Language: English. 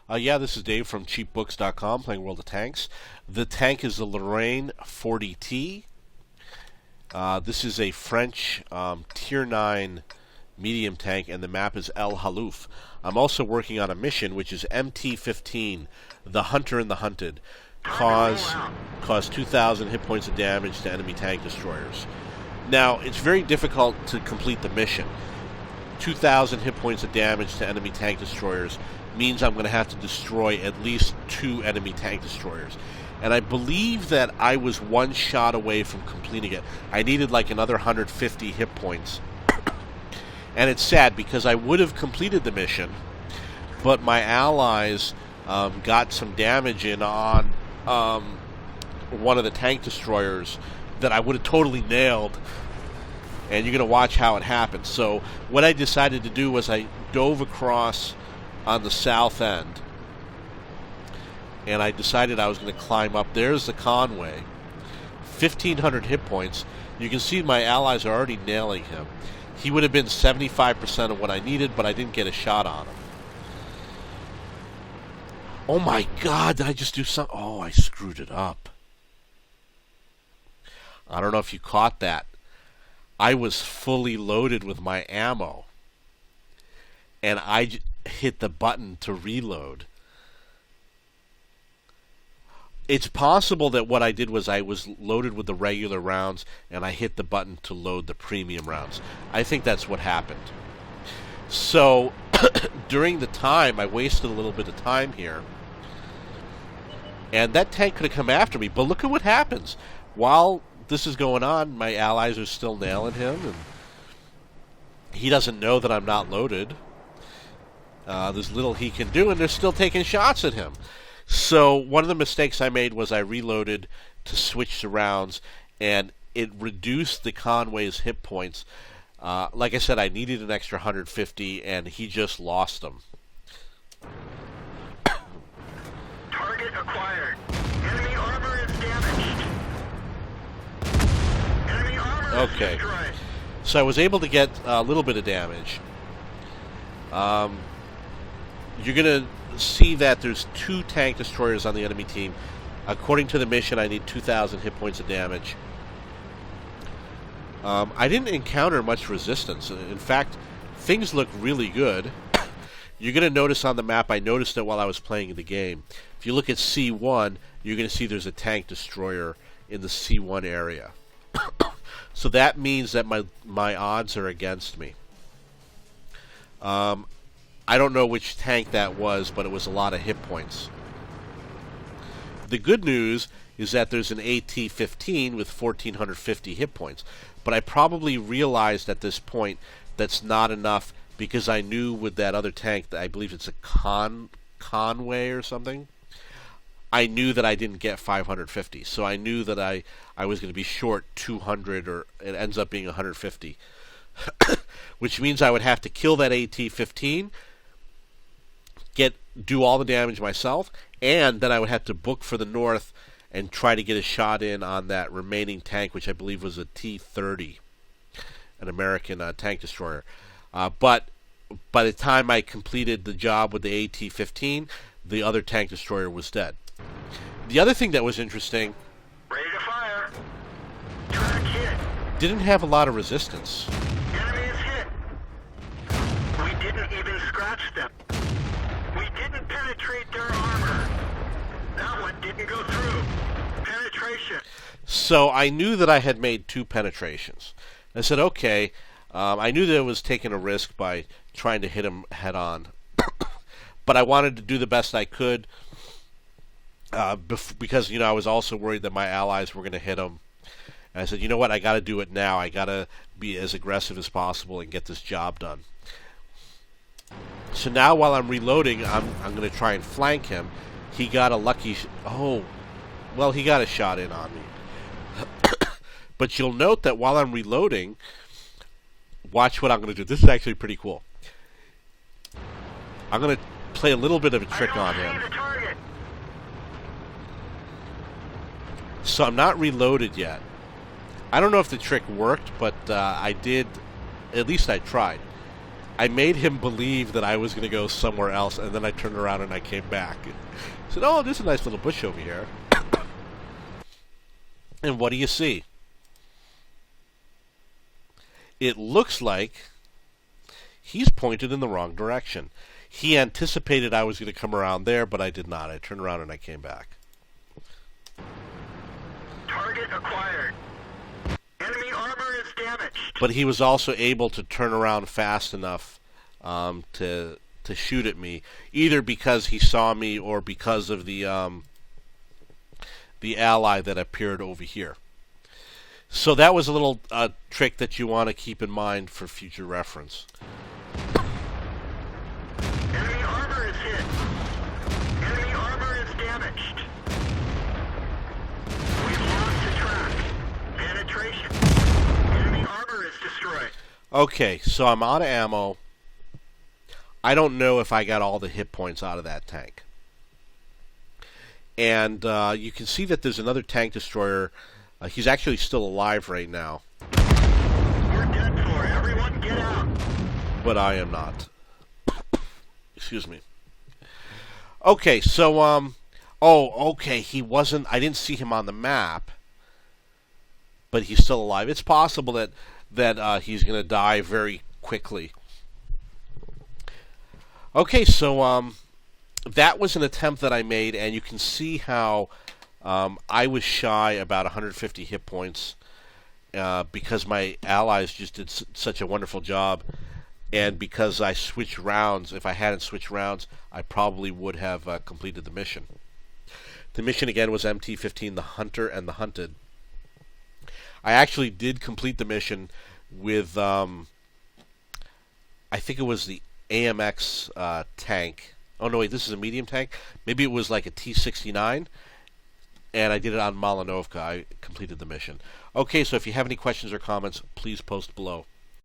Yeah, this is Dave from cheapbooks.com, playing World of Tanks. The tank is the Lorraine 40t. This is a French Tier 9 medium tank, and the map is Halluf. I'm also working on a mission, which is MT15, the Hunter and the Hunted. Cause 2,000 hit points of damage to enemy tank destroyers. Now, it's very difficult to complete the mission. 2,000 hit points of damage to enemy tank destroyers means I'm going to have to destroy at least 2 enemy tank destroyers. And I believe that I was one shot away from completing it. I needed like another 150 hit points. And it's sad because I would have completed the mission, but my allies got some damage in on one of the tank destroyers that I would have totally nailed. And you're going to watch how it happens. So what I decided to do was I dove across on the south end, and I decided I was going to climb up. There's the Conway, 1,500 hit points. You can see my allies are already nailing him. He would have been 75% of what I needed, but I didn't get a shot on him. Oh my God, did I just do something? Oh, I screwed it up. I don't know if you caught that. I was fully loaded with my ammo, and I hit the button to reload. It's possible that what I did was I was loaded with the regular rounds, and I hit the button to load the premium rounds. I think that's what happened. So, during the time, I wasted a little bit of time here, and that tank could have come after me, but look at what happens. While this is going on, my allies are still nailing him, and he doesn't know that I'm not loaded. There's little he can do, and they're still taking shots at him. So one of the mistakes I made was I reloaded to switch the rounds, and it reduced the Conway's hit points. Like I said, I needed an extra 150, and he just lost them. Target acquired. Enemy armor is damaged. Enemy armor Okay. is destroyed. So I was able to get a little bit of damage. You're going to see that there's 2 tank destroyers on the enemy team. According to the mission, I need 2,000 hit points of damage. I didn't encounter much resistance. In fact, things look really good. You're going to notice on the map, I noticed it while I was playing the game. If you look at C1, you're going to see there's a tank destroyer in the C1 area. So that means that my odds are against me. I don't know which tank that was, but it was a lot of hit points. The good news is that there's an MT15 with 1,450 hit points. But I probably realized at this point that's not enough, because I knew with that other tank, that I believe it's a Conway or something, I knew that I didn't get 550. So I knew that I was going to be short 200, or it ends up being 150. Which means I would have to kill that MT15, do all the damage myself, and then I would have to book for the north and try to get a shot in on that remaining tank, which I believe was a T-30, an American tank destroyer. But by the time I completed the job with the MT15, the other tank destroyer was dead. The other thing that was interesting, Ready to fire. Track hit. didn't have a lot of resistance. Enemy is hit. We didn't even scratch them. We didn't penetrate their armor. That one didn't go through. Penetration. So I knew that I had made 2 penetrations. I said, okay, I knew that it was taking a risk by trying to hit him head on. But I wanted to do the best I could, because, I was also worried that my allies were going to hit him. And I said, you know what, I got to do it now. I got to be as aggressive as possible and get this job done. So now while I'm reloading, I'm going to try and flank him. He got a lucky... he got a shot in on me. But you'll note that while I'm reloading, watch what I'm going to do. This is actually pretty cool. I'm going to play a little bit of a trick on him. So I'm not reloaded yet. I don't know if the trick worked, but I did. At least I tried. I made him believe that I was going to go somewhere else, and then I turned around and I came back. I said, oh, there's a nice little bush over here. And what do you see? It looks like he's pointed in the wrong direction. He anticipated I was going to come around there, but I did not. I turned around and I came back. Target acquired. Enemy armor is damaged. But he was also able to turn around fast enough to shoot at me, either because he saw me or because of the ally that appeared over here. So that was a little trick that you want to keep in mind for future reference. Enemy armor is hit. Enemy armor is damaged. We've lost the track. Penetration. Enemy armor is destroyed. Okay, so I'm out of ammo. I don't know if I got all the hit points out of that tank. And you can see that there's another tank destroyer. He's actually still alive right now. We're dead for. Everyone get out. But I am not. Excuse me. Okay, so, okay, he wasn't, I didn't see him on the map, but he's still alive. It's possible that he's going to die very quickly. Okay, so, that was an attempt that I made, and you can see how I was shy about 150 hit points because my allies just did such a wonderful job, and because I switched rounds. If I hadn't switched rounds, I probably would have completed the mission. The mission again was MT15, the Hunter and the Hunted. I actually did complete the mission with, I think it was the AMX tank. Oh no, wait, this is a medium tank. Maybe it was like a T69. And I did it on Malinovka. I completed the mission. Okay, so if you have any questions or comments, please post below.